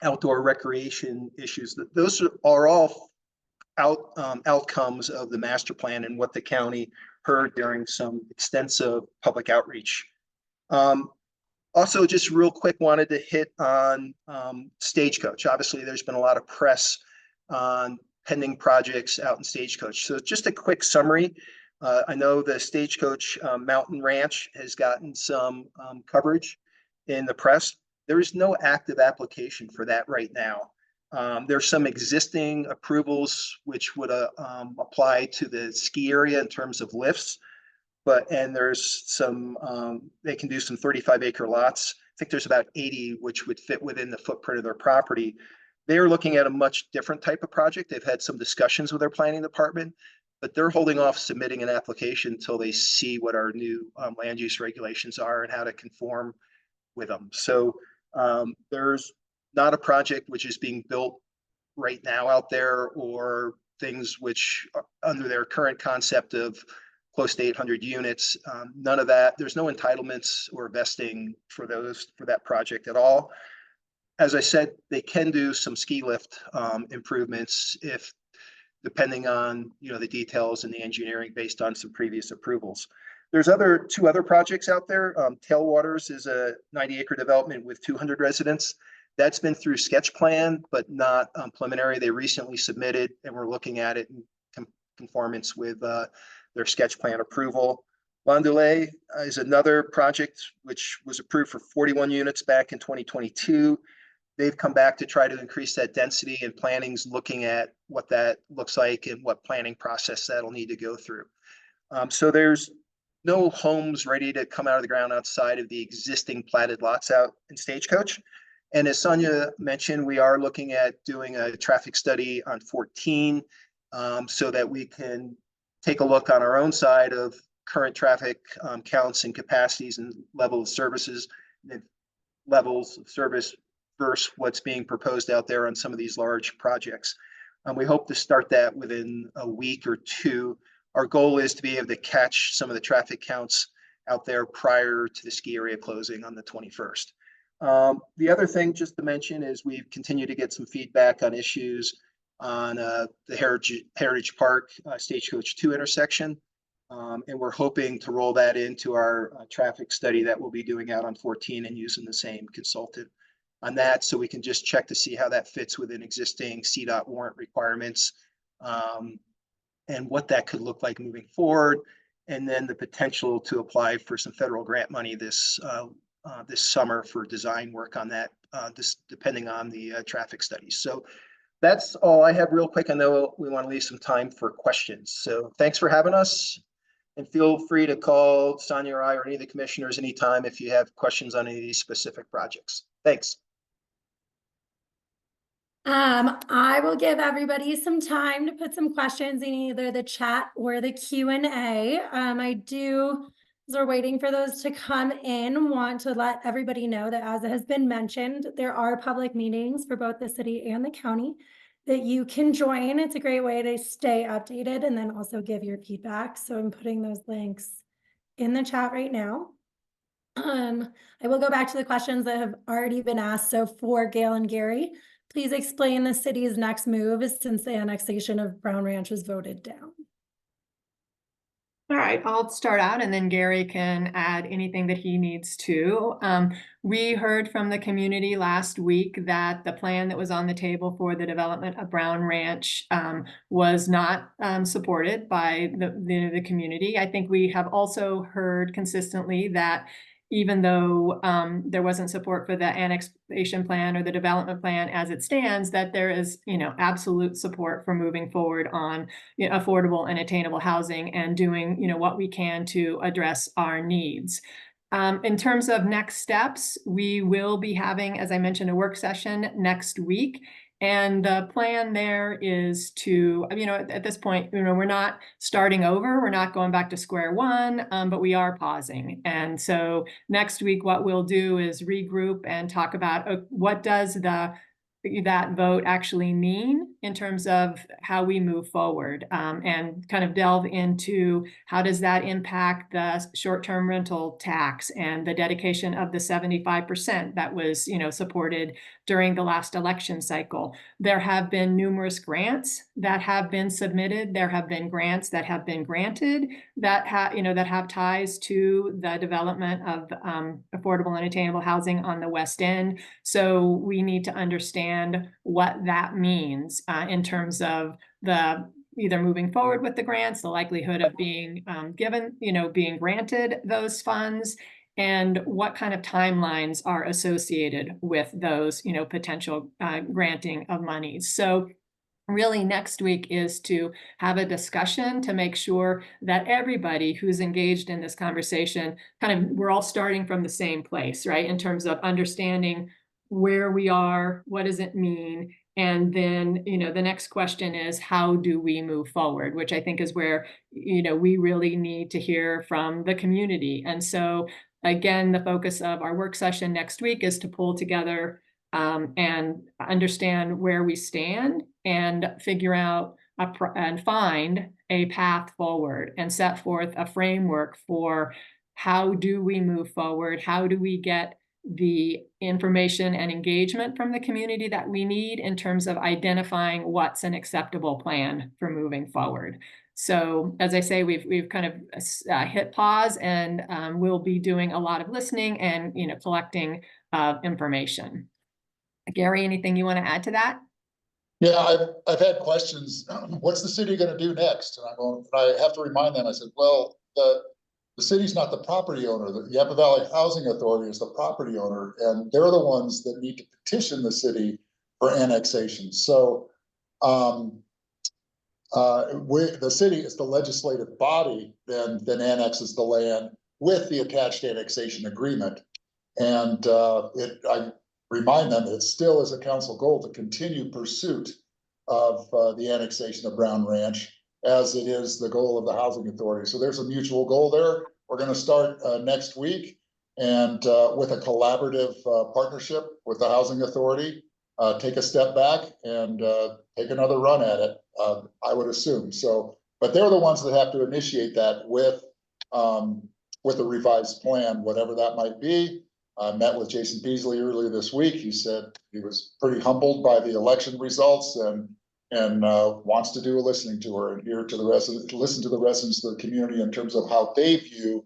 outdoor recreation issues. Those are all outcomes of the master plan and what the county heard during some extensive public outreach. Also, just real quick, wanted to hit on Stagecoach. Obviously, there's been a lot of press on pending projects out in Stagecoach. So just a quick summary. I know the Stagecoach Mountain Ranch has gotten some coverage in the press. There is no active application for that right now. There's some existing approvals which would apply to the ski area in terms of lifts, and there's some, they can do some 35-acre lots. I think there's about 80 which would fit within the footprint of their property. They're looking at a much different type of project. They've had some discussions with their planning department, but they're holding off submitting an application until they see what our new land use regulations are and how to conform with them. So there's not a project which is being built right now out there, or things which are under their current concept of close to 800 units. None of that, there's no entitlements or vesting for that project at all. As I said, they can do some ski lift improvements if, depending on, the details and the engineering based on some previous approvals. There's two other projects out there. Tailwaters is a 90-acre development with 200 residents. That's been through sketch plan, but not preliminary. They recently submitted, and we're looking at it in conformance with their sketch plan approval. Landoulet is another project which was approved for 41 units back in 2022. They've come back to try to increase that density, and planning's looking at what that looks like and what planning process that'll need to go through. So there's no homes ready to come out of the ground outside of the existing platted lots out in Stagecoach. And as Sonia mentioned, we are looking at doing a traffic study on 14 so that we can take a look on our own side of current traffic counts and capacities and level of services, levels of service versus what's being proposed out there on some of these large projects. We hope to start that within a week or two. Our goal is to be able to catch some of the traffic counts out there prior to the ski area closing on the 21st. The other thing just to mention is we've continued to get some feedback on issues on the Heritage Park Stagecoach 2 intersection. And we're hoping to roll that into our traffic study that we'll be doing out on 14 and using the same consultant on that, so we can just check to see how that fits within existing CDOT warrant requirements, and what that could look like moving forward, and then the potential to apply for some federal grant money this summer for design work on that, depending on the traffic studies. So that's all I have real quick. I know we want to leave some time for questions. So thanks for having us, and feel free to call Sonia or I or any of the commissioners anytime if you have questions on any of these specific projects. Thanks. I will give everybody some time to put some questions in either the chat or the Q&A. As we're waiting for those to come in, want to let everybody know that, as it has been mentioned, there are public meetings for both the city and the county that you can join. It's a great way to stay updated and then also give your feedback. So I'm putting those links in the chat right now. I will go back to the questions that have already been asked. So for Gail and Gary, please explain the city's next move since the annexation of Brown Ranch was voted down. All right, I'll start out and then Gary can add anything that he needs to. We heard from the community last week that the plan that was on the table for the development of Brown Ranch was not supported by the community. I think we have also heard consistently that even though there wasn't support for the annexation plan or the development plan as it stands, that there is, absolute support for moving forward on affordable and attainable housing and doing, what we can to address our needs. In terms of next steps, we will be having, as I mentioned, a work session next week. And the plan there is to, at this point, we're not starting over, we're not going back to square one, but we are pausing. And so next week, what we'll do is regroup and talk about what does that vote actually mean in terms of how we move forward, and kind of delve into how does that impact the short-term rental tax and the dedication of the 75% that was, supported during the last election cycle. There have been numerous grants that have been submitted. There have been grants that have been granted that have ties to the development of affordable and attainable housing on the West End. So we need to understand what that means in terms of the either moving forward with the grants, the likelihood of being given, being granted those funds, and what kind of timelines are associated with those, potential granting of monies. So really next week is to have a discussion to make sure that everybody who's engaged in this conversation, we're all starting from the same place, right? In terms of understanding where we are, what does it mean? And then, the next question is, how do we move forward? Which I think is where, we really need to hear from the community. And so again, the focus of our work session next week is to pull together and understand where we stand and figure out and find a path forward and set forth a framework for how do we move forward? How do we get the information and engagement from the community that we need in terms of identifying what's an acceptable plan for moving forward? So as I say, we've kind of hit pause, and we'll be doing a lot of listening and collecting information. Gary, anything you want to add to that? Yeah, I've had questions. What's the city going to do next? And I have to remind them. I said, well, the city's not the property owner. The Yampa Valley Housing Authority is the property owner, and they're the ones that need to petition the city for annexation. So, the city is the legislative body then annexes the land with the attached annexation agreement. And I remind them that it still is a council goal to continue pursuit of the annexation of Brown Ranch, as it is the goal of the housing authority. So there's a mutual goal there. We're going to start next week, and with a collaborative partnership with the housing authority, take a step back and take another run at it, I would assume. So, but they're the ones that have to initiate that with a revised plan, whatever that might be. I met with Jason Beasley earlier this week. He said he was pretty humbled by the election results and wants to do a listening tour and hear to the residents, listen to the residents of the community in terms of how they view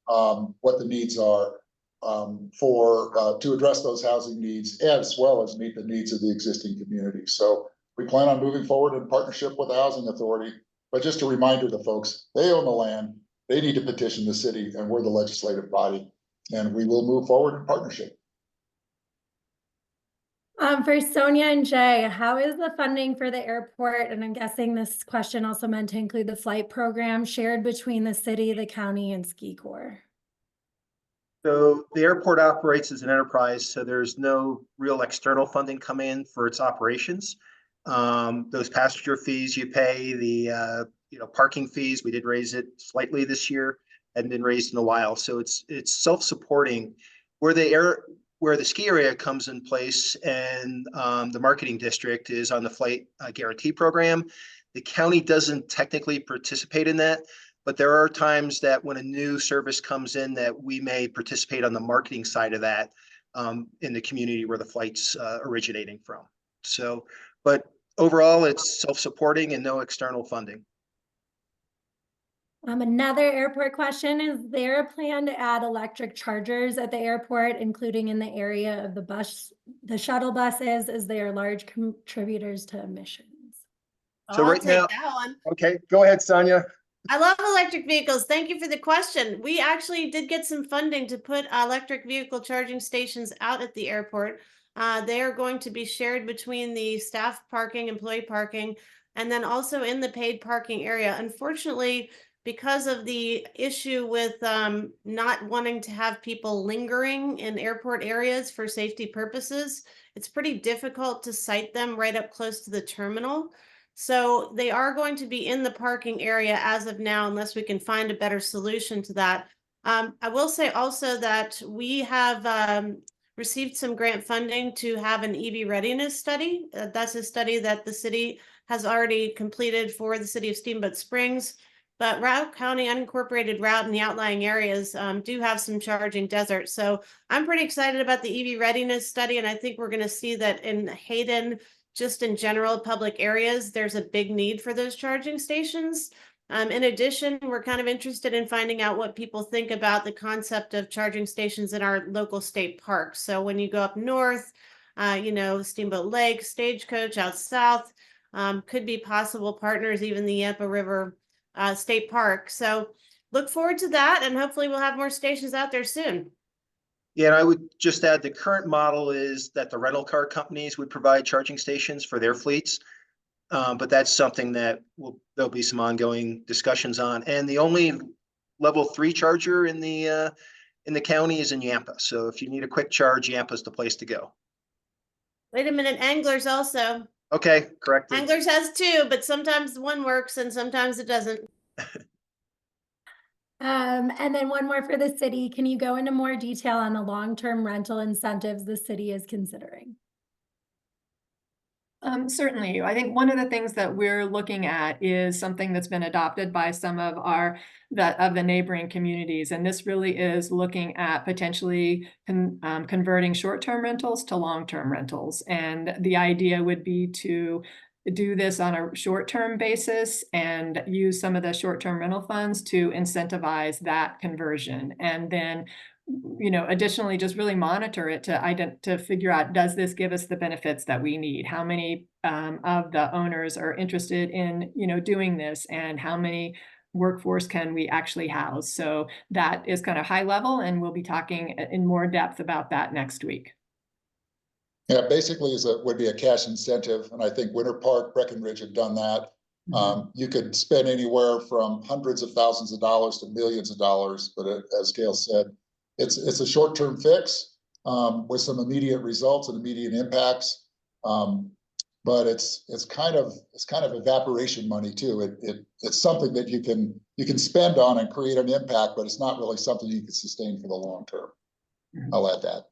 what the needs are to address those housing needs, as well as meet the needs of the existing community. So we plan on moving forward in partnership with the housing authority. But just a reminder to folks, they own the land, they need to petition the city, and we're the legislative body, and we will move forward in partnership. For Sonia and Jay, how is the funding for the airport, and I'm guessing this question also meant to include the flight program, shared between the city, the county, and Ski Corps? So the airport operates as an enterprise, so there's no real external funding come in for its operations. Those passenger fees you pay, the parking fees, we did raise it slightly this year, hadn't been raised in a while. So it's self-supporting. Where the ski area comes in place and the marketing district is on the flight guarantee program. The county doesn't technically participate in that, but there are times that when a new service comes in that we may participate on the marketing side of that in the community where the flight's originating from. So, but overall, it's self-supporting and no external funding. Another airport question, is there a plan to add electric chargers at the airport, including in the area of the shuttle buses, as they are large contributors to emissions? So I'll right take now- that one. Okay, go ahead, Sonia. I love electric vehicles. Thank you for the question. We actually did get some funding to put electric vehicle charging stations out at the airport. They are going to be shared between the staff parking, employee parking, and then also in the paid parking area. Unfortunately, because of the issue with not wanting to have people lingering in airport areas for safety purposes, it's pretty difficult to site them right up close to the terminal. So they are going to be in the parking area as of now, unless we can find a better solution to that. I will say also that we have received some grant funding to have an EV readiness study. That's a study that the city has already completed for the city of Steamboat Springs. But Routt County unincorporated route in the outlying areas do have some charging deserts. So I'm pretty excited about the EV readiness study. And I think we're going to see that in Hayden, just in general public areas, there's a big need for those charging stations. In addition, we're kind of interested in finding out what people think about the concept of charging stations in our local state parks. So when you go up north, Steamboat Lake, Stagecoach out south, could be possible partners, even the Yampa River State Park. So look forward to that, and hopefully we'll have more stations out there soon. Yeah, and I would just add the current model is that the rental car companies would provide charging stations for their fleets. But that's something that there'll be some ongoing discussions on. And the only level 3 charger in the county is in Yampa. So if you need a quick charge, Yampa's the place to go. Wait a minute, Anglers also. Okay, correct. Anglers has 2, but sometimes one works and sometimes it doesn't. And then one more for the city. Can you go into more detail on the long-term rental incentives the city is considering? Certainly. I think one of the things that we're looking at is something that's been adopted by some of the neighboring communities. And this really is looking at potentially converting short-term rentals to long-term rentals. And the idea would be to do this on a short-term basis and use some of the short-term rental funds to incentivize that conversion. And then, additionally, just really monitor it to figure out, does this give us the benefits that we need? How many of the owners are interested in, doing this, and how many workforce can we actually house? So that is kind of high level, and we'll be talking in more depth about that next week. Yeah, basically would be a cash incentive, and I think Winter Park, Breckenridge have done that. You could spend anywhere from hundreds of thousands of dollars to millions of dollars, but as Gail said, it's a short-term fix with some immediate results and immediate impacts. But it's kind of evaporation money too. It's something that you can spend on and create an impact, but it's not really something you can sustain for the long term. I'll add that.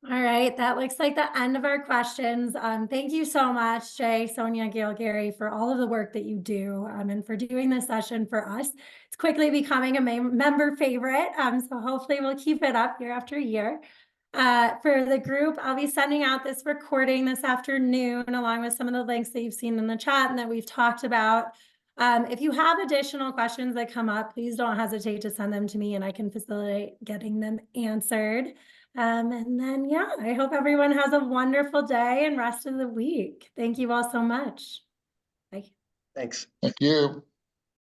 All right, that looks like the end of our questions. Thank you so much, Jay, Sonia, Gail, Gary, for all of the work that you do and for doing this session for us. It's quickly becoming a member favorite, so hopefully we'll keep it up year after year. For the group, I'll be sending out this recording this afternoon along with some of the links that you've seen in the chat and that we've talked about. If you have additional questions that come up, please don't hesitate to send them to me and I can facilitate getting them answered. And then, yeah, I hope everyone has a wonderful day and rest of the week. Thank you all so much. Bye. Thanks. Thank you.